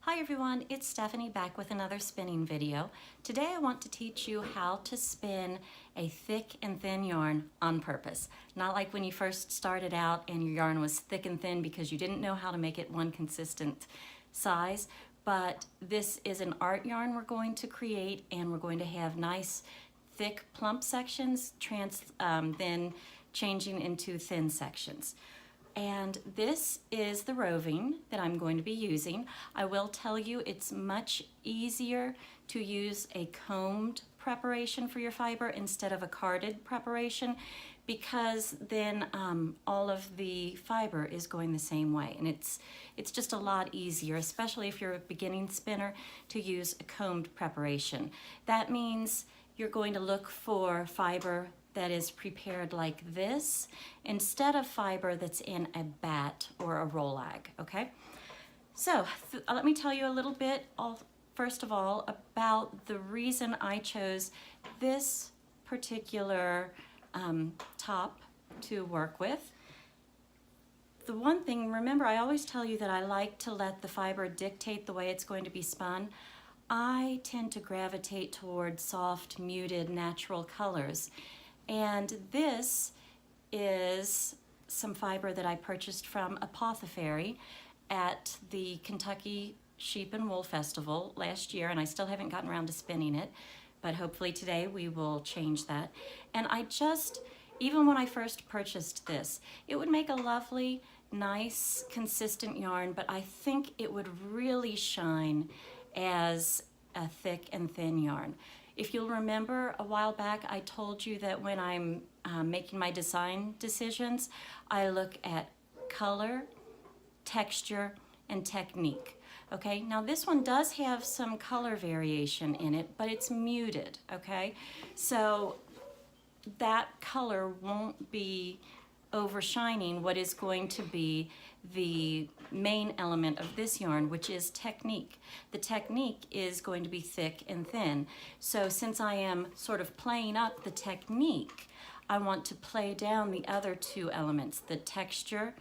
Hi everyone, it's Stephanie back with another spinning video. Today I want to teach you how to spin a thick and thin yarn on purpose. Not like when you first started out and your yarn was thick and thin because you didn't know how to make it one consistent size, but this is an art yarn we're going to create, and we're going to have nice thick plump sections then changing into thin sections. And this is the roving that I'm going to be using. I will tell you it's much easier to use a combed preparation for your fiber instead of a carded preparation, because then all of the fiber is going the same way, and it's just a lot easier, especially if you're a beginning spinner, to use a combed preparation. That means you're going to look for fiber that is prepared like this instead of fiber that's in a bat or a rolag, okay? So let me tell you a little bit, first of all, about the reason I chose this particular top to work with. The one thing, remember, I always tell you that I like to let the fiber dictate the way it's going to be spun. I tend to gravitate toward soft, muted, natural colors. And this is some fiber that I purchased from Apothecary at the Kentucky Sheep and Wool Festival last year, and I still haven't gotten around to spinning it, but hopefully today we will change that. And even when I first purchased this, it would make a lovely, nice, consistent yarn, but I think it would really shine as a thick and thin yarn. If you'll remember a while back, I told you that when I'm making my design decisions, I look at color, texture, and technique. Okay, now this one does have some color variation in it, but it's muted, okay? So that color won't be overshining what is going to be the main element of this yarn, which is technique. The technique is going to be thick and thin. So since I am sort of playing up the technique, I want to play down the other two elements, the texture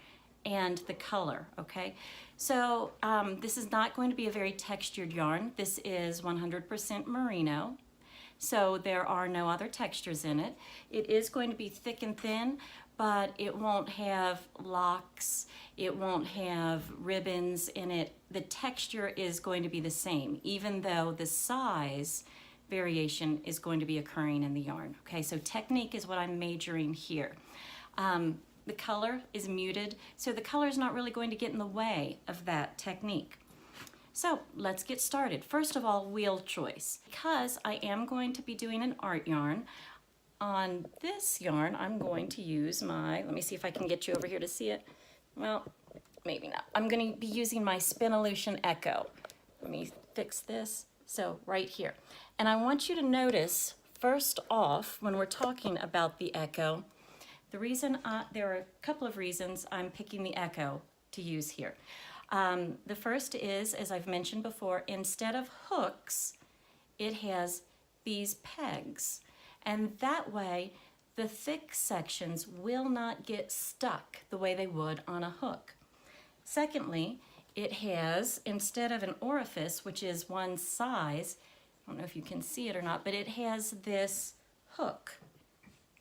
and the color, okay? So this is not going to be a very textured yarn. This is 100% merino. So there are no other textures in it. It is going to be thick and thin, but it won't have locks, it won't have ribbons in it. The texture is going to be the same, even though the size variation is going to be occurring in the yarn. Okay, so technique is what I'm majoring here. The color is muted, so the color is not really going to get in the way of that technique. So let's get started. First of all, wheel choice. Because I am going to be doing an art yarn, on this yarn, I'm going to use let me see if I can get you over here to see it. Well, maybe not. I'm going to be using my Spinolution Echo. Let me fix this. So right here. And I want you to notice, first off, when we're talking about the Echo, there are a couple of reasons I'm picking the Echo to use here. The first is, as I've mentioned before, instead of hooks, it has these pegs. And that way, the thick sections will not get stuck the way they would on a hook. Secondly, it has, instead of an orifice, which is one size, I don't know if you can see it or not, but it has this hook.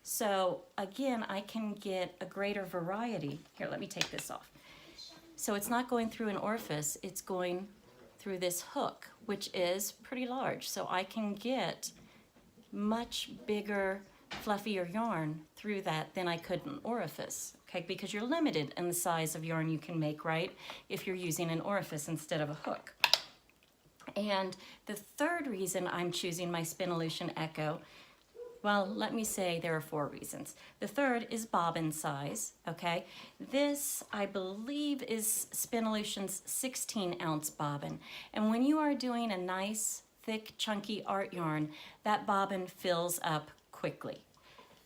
So again, I can get a greater variety. Here, let me take this off. So it's not going through an orifice, it's going through this hook, which is pretty large. So I can get much bigger, fluffier yarn through that than I could an orifice, okay? Because you're limited in the size of yarn you can make, right? If you're using an orifice instead of a hook. And the third reason I'm choosing my Spinolution Echo, well, let me say there are 4 reasons. The third is bobbin size, okay? This, I believe, is Spinolution's 16-ounce bobbin. And when you are doing a nice, thick, chunky art yarn, that bobbin fills up quickly.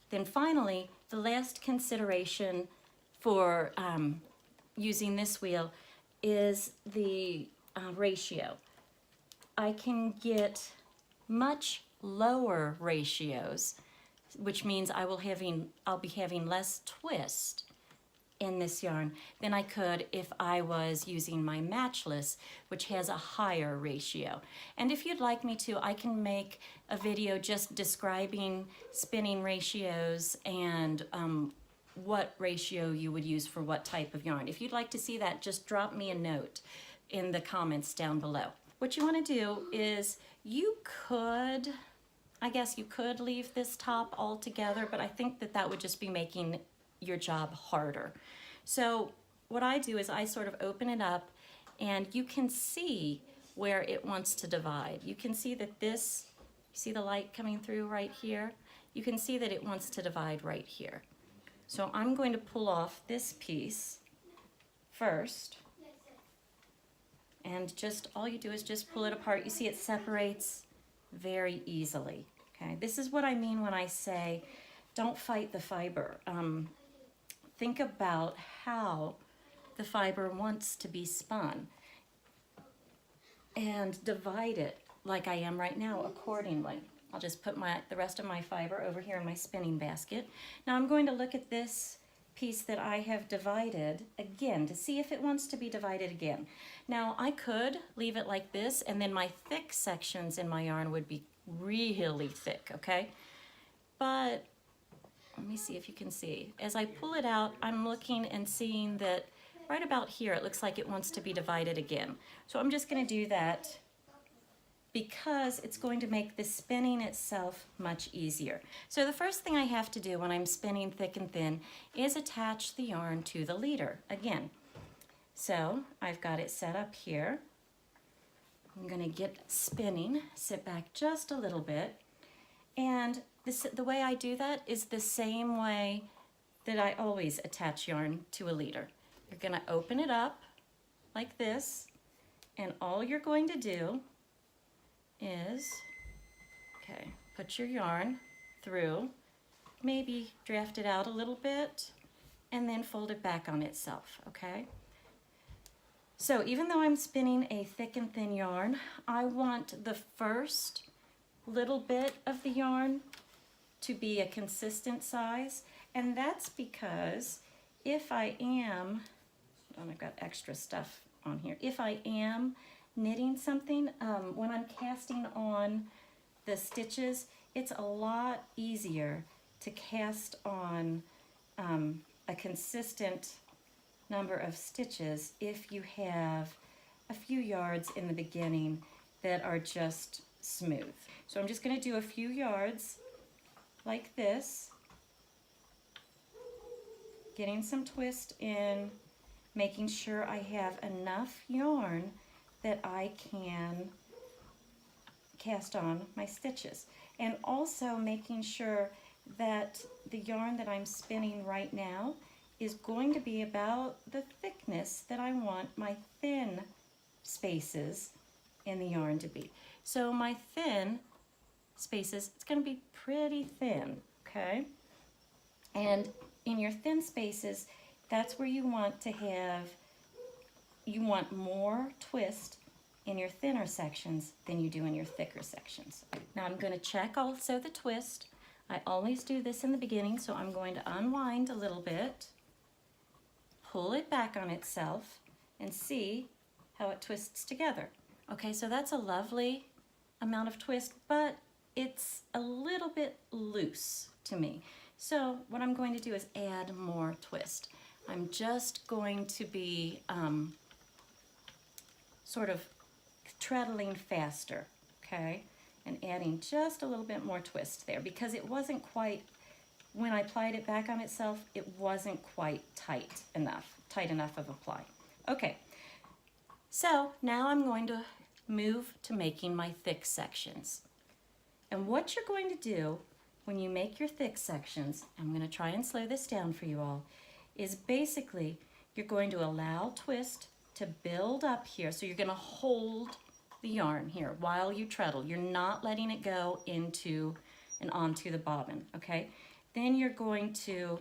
Then finally, the last consideration for using this wheel is the ratio. I can get much lower ratios, which means I'll be having less twist in this yarn than I could if I was using my Matchless, which has a higher ratio. And if you'd like me to, I can make a video just describing spinning ratios and what ratio you would use for what type of yarn. If you'd like to see that, just drop me a note in the comments down below. What you want to do is I guess you could leave this top all together, but I think that that would just be making your job harder. So what I do is I sort of open it up, and you can see where it wants to divide. You can see that this, you see the light coming through right here? You can see that it wants to divide right here. So I'm going to pull off this piece first, and just all you do is just pull it apart. You see it separates very easily. Okay, this is what I mean when I say don't fight the fiber. Think about how the fiber wants to be spun and divide it like I am right now accordingly. I'll just put the rest of my fiber over here in my spinning basket. Now I'm going to look at this piece that I have divided again to see if it wants to be divided again. Now I could leave it like this, and then my thick sections in my yarn would be really thick, okay? But let me see if you can see. As I pull it out, I'm looking and seeing that right about here it looks like it wants to be divided again. So I'm just going to do that because it's going to make the spinning itself much easier. So the first thing I have to do when I'm spinning thick and thin is attach the yarn to the leader again. So I've got it set up here. I'm going to get spinning, sit back just a little bit, and the way I do that is the same way that I always attach yarn to a leader. You're going to open it up like this, and all you're going to do is, okay, put your yarn through, maybe draft it out a little bit, and then fold it back on itself, okay? So even though I'm spinning a thick and thin yarn, I want the first little bit of the yarn to be a consistent size, and that's because if I am, I've got extra stuff on here, if I am knitting something, when I'm casting on the stitches, it's a lot easier to cast on a consistent number of stitches if you have a few yards in the beginning that are just smooth. So I'm just going to do a few yards like this, getting some twist in, making sure I have enough yarn that I can cast on my stitches, and also making sure that the yarn that I'm spinning right now is going to be about the thickness that I want my thin spaces in the yarn to be. So my thin spaces, it's going to be pretty thin, okay? And in your thin spaces, that's where you want to have, you want more twist in your thinner sections than you do in your thicker sections. Now I'm going to check also the twist. I always do this in the beginning, so I'm going to unwind a little bit, pull it back on itself, and see how it twists together. Okay, so that's a lovely amount of twist, but it's a little bit loose to me. So what I'm going to do is add more twist. I'm just going to be sort of treadling faster, okay? And adding just a little bit more twist there, because it wasn't quite, when I applied it back on itself, it wasn't quite tight enough of apply. Okay, so now I'm going to move to making my thick sections. And what you're going to do when you make your thick sections, I'm going to try and slow this down for you all, is basically you're going to allow twist to build up here. So you're going to hold the yarn here while you treadle. You're not letting it go into and onto the bobbin, okay? Then you're going to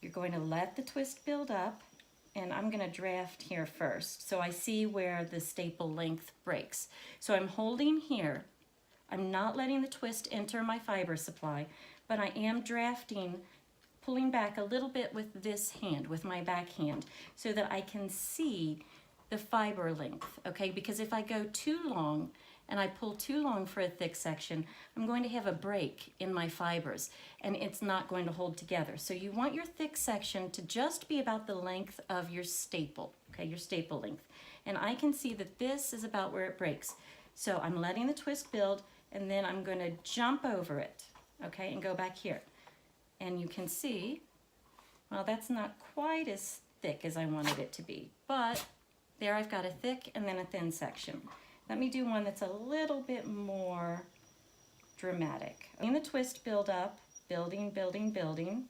let the twist build up, and I'm going to draft here first so I see where the staple length breaks. So I'm holding here. I'm not letting the twist enter my fiber supply, but I am drafting, pulling back a little bit with this hand, with my back hand, so that I can see the fiber length, okay? Because if I go too long and I pull too long for a thick section, I'm going to have a break in my fibers and it's not going to hold together. So you want your thick section to just be about the length of your staple, okay, your staple length. And I can see that this is about where it breaks. So I'm letting the twist build and then I'm going to jump over it, okay, and go back here. And you can see, well, that's not quite as thick as I wanted it to be, but there I've got a thick and then a thin section. Let me do one that's a little bit more dramatic. In the twist build up, building, building, building,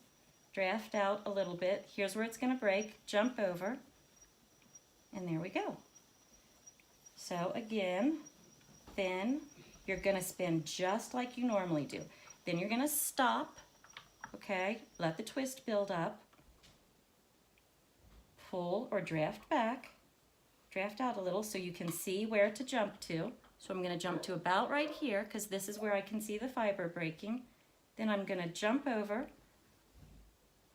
draft out a little bit. Here's where it's going to break, jump over, and there we go. So again, thin, you're going to spin just like you normally do. Then you're going to stop, okay, let the twist build up, pull or draft back, draft out a little so you can see where to jump to. So I'm going to jump to about right here because this is where I can see the fiber breaking. Then I'm going to jump over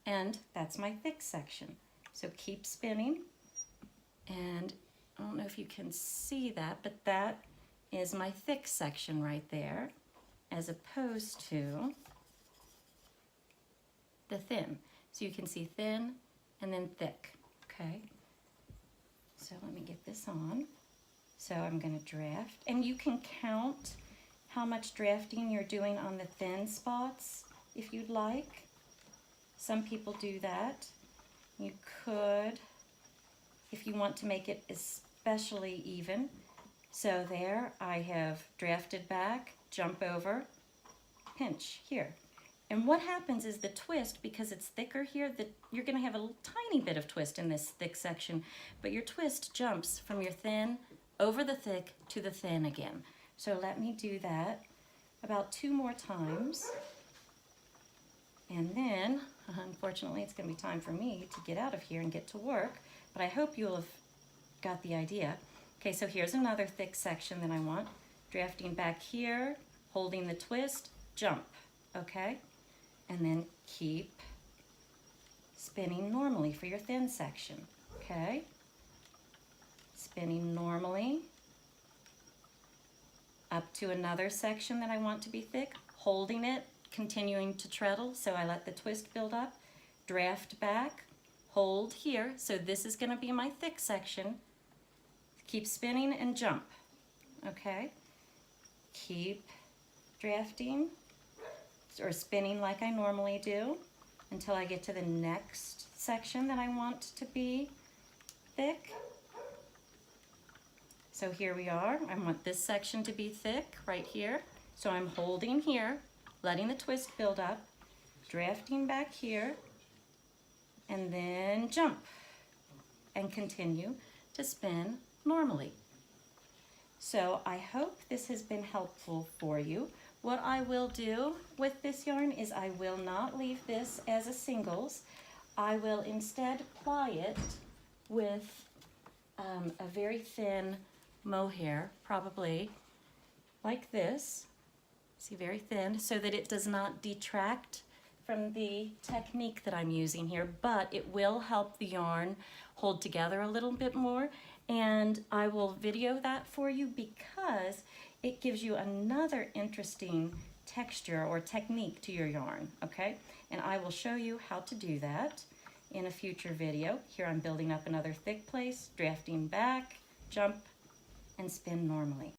and that's my thick section. So keep spinning, and I don't know if you can see that, but that is my thick section right there as opposed to the thin. So you can see thin and then thick, okay? So let me get this on. So I'm going to draft, and you can count how much drafting you're doing on the thin spots if you'd like. Some people do that. You could, if you want to make it especially even. So there I have drafted back, jump over, pinch here. And what happens is the twist, because it's thicker here, that you're going to have a tiny bit of twist in this thick section, but your twist jumps from your thin over the thick to the thin again. So let me do that about 2 more times. And then, unfortunately, it's going to be time for me to get out of here and get to work, but I hope you'll have got the idea. Okay, so here's another thick section that I want. Drafting back here, holding the twist, jump, okay? And then keep spinning normally for your thin section, okay? Spinning normally up to another section that I want to be thick, holding it, continuing to treadle, so I let the twist build up, draft back, hold here, so this is going to be my thick section. Keep spinning and jump, okay? Keep drafting or spinning like I normally do until I get to the next section that I want to be thick. So here we are. I want this section to be thick right here. So I'm holding here, letting the twist build up, drafting back here, and then jump and continue to spin normally. So I hope this has been helpful for you. What I will do with this yarn is I will not leave this as a singles. I will instead ply it with a very thin mohair, probably like this. See, very thin, so that it does not detract from the technique that I'm using here, but it will help the yarn hold together a little bit more. And I will video that for you because it gives you another interesting texture or technique to your yarn, okay? And I will show you how to do that in a future video. Here I'm building up another thick place, drafting back, jump, and spin normally.